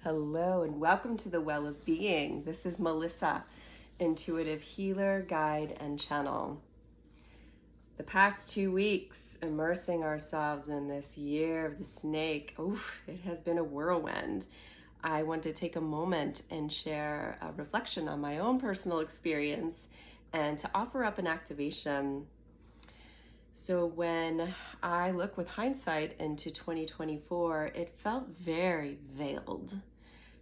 Hello and welcome to the Well of Being. This is Melissa, intuitive healer, guide, and channel. The past 2 weeks, immersing ourselves in this year of the snake, it has been a whirlwind. I want to take a moment and share a reflection on my own personal experience and to offer up an activation. So when I look with hindsight into 2024, it felt very veiled.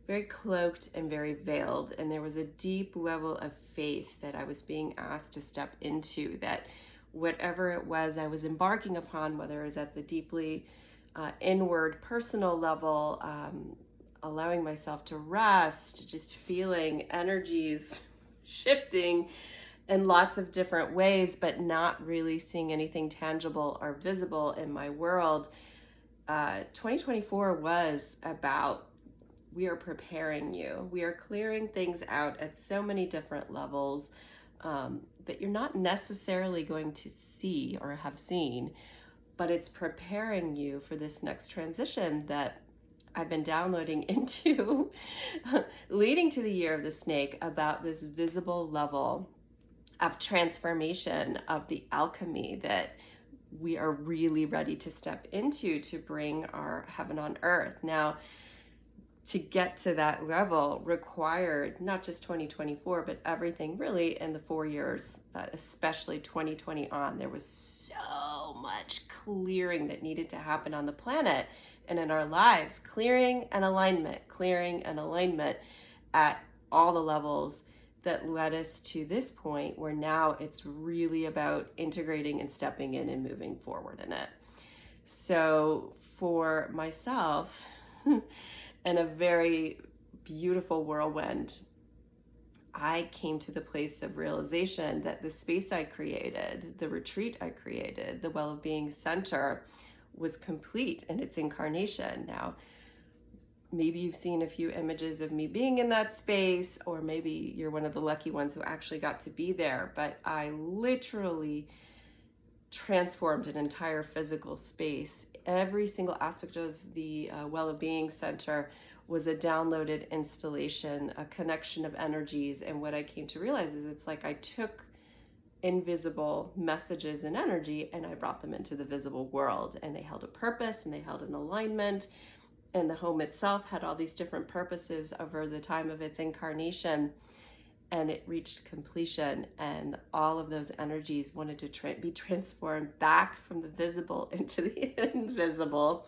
Very cloaked and very veiled, and there was a deep level of faith that I was being asked to step into, that whatever it was I was embarking upon, whether it was at the deeply inward personal level, allowing myself to rest, just feeling energies shifting in lots of different ways, but not really seeing anything tangible or visible in my world. 2024 was about, we are preparing you. We are clearing things out at so many different levels that you're not necessarily going to see or have seen, but it's preparing you for this next transition that I've been downloading into, leading to the year of the snake, about this visible level of transformation, of the alchemy that we are really ready to step into to bring our heaven on earth. Now, to get to that level required not just 2024, but everything really in the 4 years, especially 2020 on. There was so much clearing that needed to happen on the planet and in our lives. Clearing and alignment at all the levels that led us to this point where now it's really about integrating and stepping in and moving forward in it. So for myself, and a very beautiful whirlwind, I came to the place of realization that the space I created, the retreat I created, the Well of Being Center, was complete in its incarnation. Now, maybe you've seen a few images of me being in that space, or maybe you're one of the lucky ones who actually got to be there, but I literally transformed an entire physical space. Every single aspect of the Well of Being Center was a downloaded installation, a connection of energies. And what I came to realize is it's like I took invisible messages and energy and I brought them into the visible world, and they held a purpose and they held an alignment. And the home itself had all these different purposes over the time of its incarnation. And it reached completion, and all of those energies wanted to be transformed back from the visible into the invisible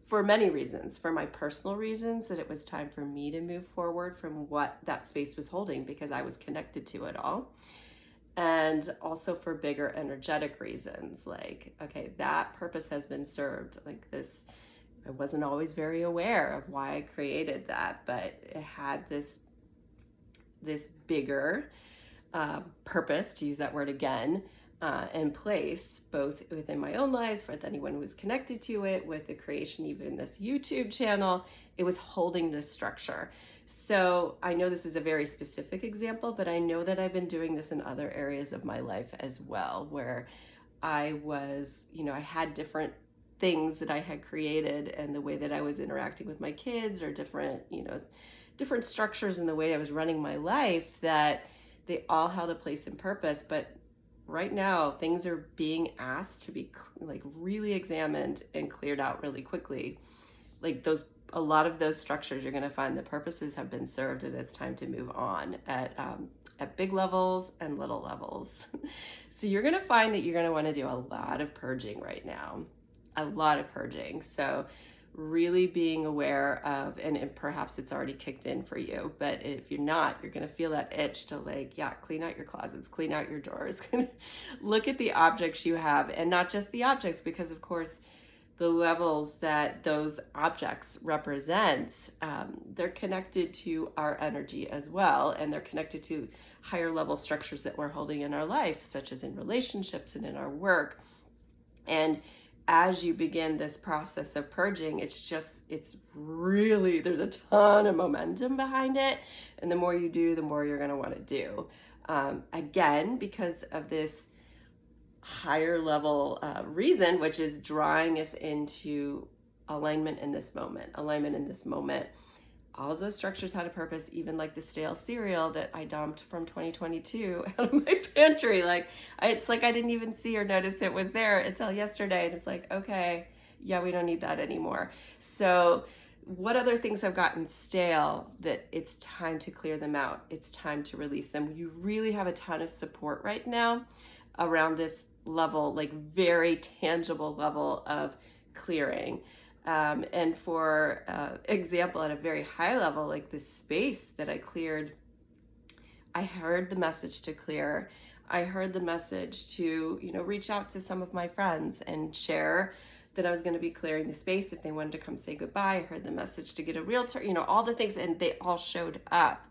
for many reasons. For my personal reasons, that it was time for me to move forward from what that space was holding because I was connected to it all. And also for bigger energetic reasons, like, okay, that purpose has been served. Like this, I wasn't always very aware of why I created that, but it had this bigger purpose, to use that word again, in place, both within my own lives, with anyone who was connected to it, with the creation, even this YouTube channel. It was holding this structure. So I know this is a very specific example, but I know that I've been doing this in other areas of my life as well, where I was, I had different things that I had created, and the way that I was interacting with my kids, or different structures in the way I was running my life, that they all held a place and purpose. But right now, things are being asked to be really examined and cleared out really quickly. A lot of those structures, you're going to find the purposes have been served, and it's time to move on at big levels and little levels. So you're going to find that you're going to want to do a lot of purging right now, a lot of purging. So really being aware of, and perhaps it's already kicked in for you, but if you're not, you're going to feel that itch to clean out your closets, clean out your drawers, look at the objects you have, and not just the objects, because of course the levels that those objects represent, they're connected to our energy as well, and they're connected to higher level structures that we're holding in our life, such as in relationships and in our work. And as you begin this process of purging, it's really, there's a ton of momentum behind it. And the more you do, the more you're going to want to do. Again, because of this higher level reason, which is drawing us into alignment in this moment, All of those structures had a purpose, even like the stale cereal that I dumped from 2022 out of my pantry. Like, it's like I didn't even see or notice it was there until yesterday. And it's like, okay, yeah, we don't need that anymore. So what other things have gotten stale that it's time to clear them out? It's time to release them. You really have a ton of support right now around this level, like very tangible level of clearing. And for example, at a very high level, like this space that I cleared, I heard the message to clear. I heard the message to, reach out to some of my friends and share that I was going to be clearing the space if they wanted to come say goodbye. I heard the message to get a realtor, all the things, and they all showed up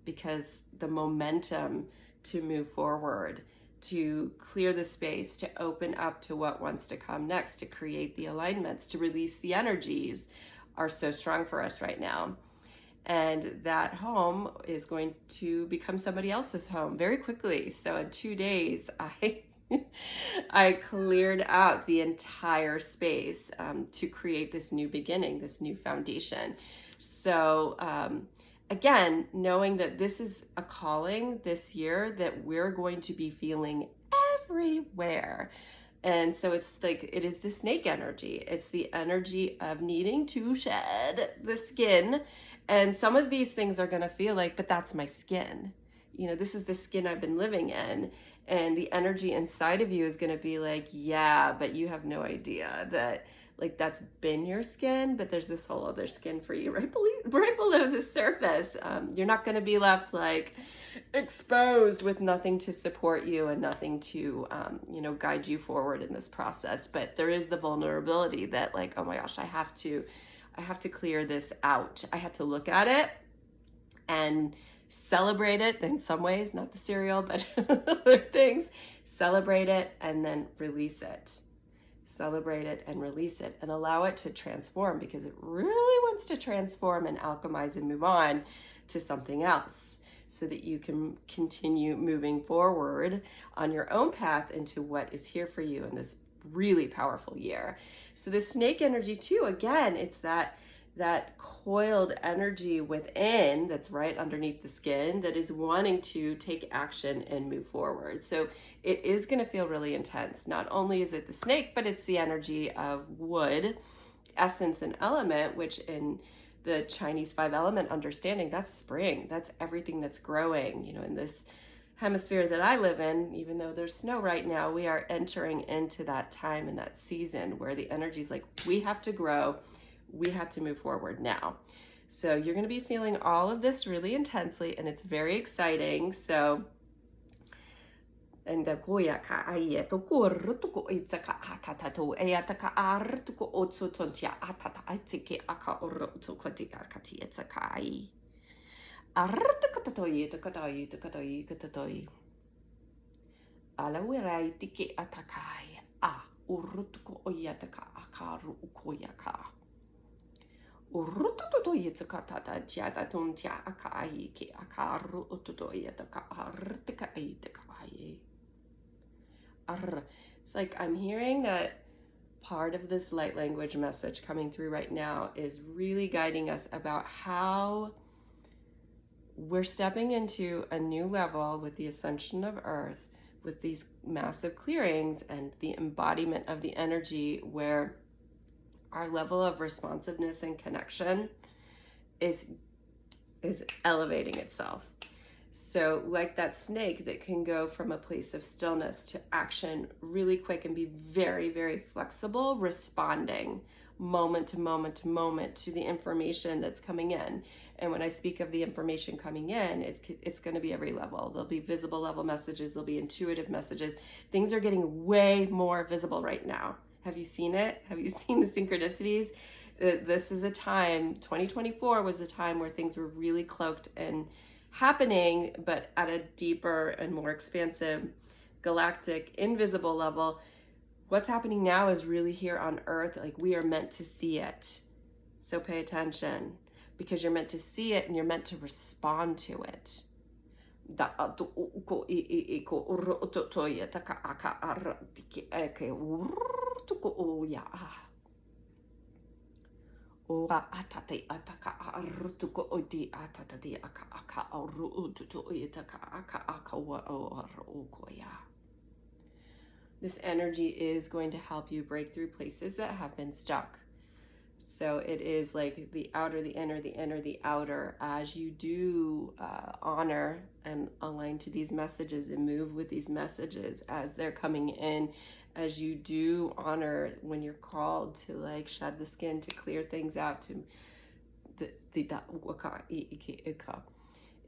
because the momentum to move forward, to clear the space, to open up to what wants to come next, to create the alignments, to release the energies are so strong for us right now. And that home is going to become somebody else's home very quickly. So in 2 days, I cleared out the entire space to create this new beginning, this new foundation. So again, knowing that this is a calling this year that we're going to be feeling everywhere. And so it's like, it is the snake energy. It's the energy of needing to shed the skin. And some of these things are going to feel like, but that's my skin. This is the skin I've been living in. And the energy inside of you is going to be like, yeah, but you have no idea that like that's been your skin, but there's this whole other skin for you right below the surface. You're not going to be left like exposed with nothing to support you and nothing to, guide you forward in this process. But there is the vulnerability that like, oh my gosh, I have to clear this out. I have to look at it and celebrate it in some ways, not the cereal, but other things. Celebrate it and then release it. Celebrate it and release it and allow it to transform, because it really wants to transform and alchemize and move on to something else so that you can continue moving forward on your own path into what is here for you in this really powerful year. So the snake energy too, again, it's that coiled energy within that's right underneath the skin that is wanting to take action and move forward. So it is going to feel really intense. Not only is it the snake, but it's the energy of wood, essence and element, which in the Chinese 5-element understanding, that's spring. That's everything that's growing. In this hemisphere that I live in, even though there's snow right now, we are entering into that time and that season where the energy is like, we have to grow. We have to move forward now. So you're going to be feeling all of this really intensely, and it's very exciting. So, and the goya ka ai to kur to ko itsa ka atata to e ataka ar to ko otso tontia atata itike aka or to ko ti akati itsa ka ai ar to ko to yi to ko to yi ala wirai tike atakai a urut ko oyataka akaru koyaka. It's like I'm hearing that part of this light language message coming through right now is really guiding us about how we're stepping into a new level with the ascension of Earth, with these massive clearings and the embodiment of the energy where our level of responsiveness and connection is elevating itself. So like that snake that can go from a place of stillness to action really quick and be very, very flexible, responding moment to moment to moment to the information that's coming in. And when I speak of the information coming in, it's going to be every level. There'll be visible level messages. There'll be intuitive messages. Things are getting way more visible right now. Have you seen it? Have you seen the synchronicities? This is a time, 2024 was a time where things were really cloaked and happening, but at a deeper and more expansive, galactic, invisible level. What's happening now is really here on Earth. Like, we are meant to see it. So pay attention, because you're meant to see it and you're meant to respond to it. atate ataka arutuko odi atatadi aka aka aru ututu itaka aka aka wa o koya. This energy is going to help you break through places that have been stuck. So it is like the outer, the inner, the inner, the outer. As you do honor and align to these messages and move with these messages as they're coming in, as you do honor when you're called to like shed the skin, to clear things out, to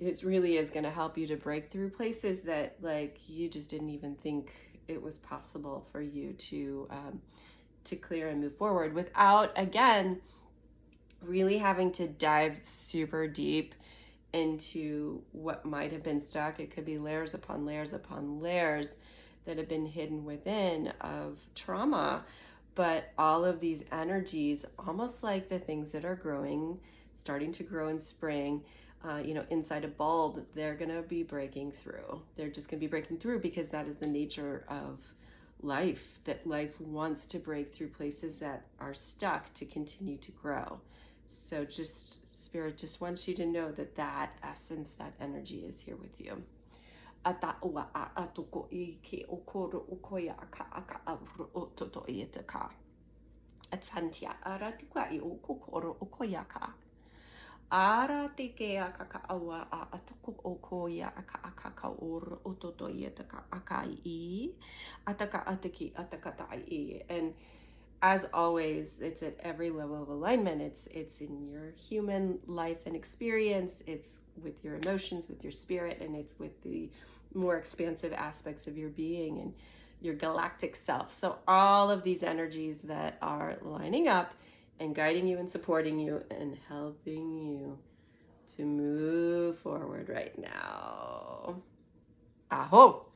it really is going to help you to break through places that like you just didn't even think it was possible for you to clear and move forward without, again, really having to dive super deep into what might have been stuck. It could be layers upon layers upon layers that have been hidden within of trauma. But all of these energies, almost like the things that are growing, starting to grow in spring, inside a bulb, they're going to be breaking through. They're just going to be breaking through because that is the nature of life, that life wants to break through places that are stuck to continue to grow. So just Spirit just wants you to know that that essence, that energy is here with you. Ara te ke aka awa a atoko o koia aka aka or ototo yetaka akai I ataka ataki atakata I. And as always, it's at every level of alignment. It's in your human life and experience, it's with your emotions, with your spirit, and it's with the more expansive aspects of your being and your galactic self. So all of these energies that are lining up and guiding you and supporting you and helping you to move forward right now. Aho!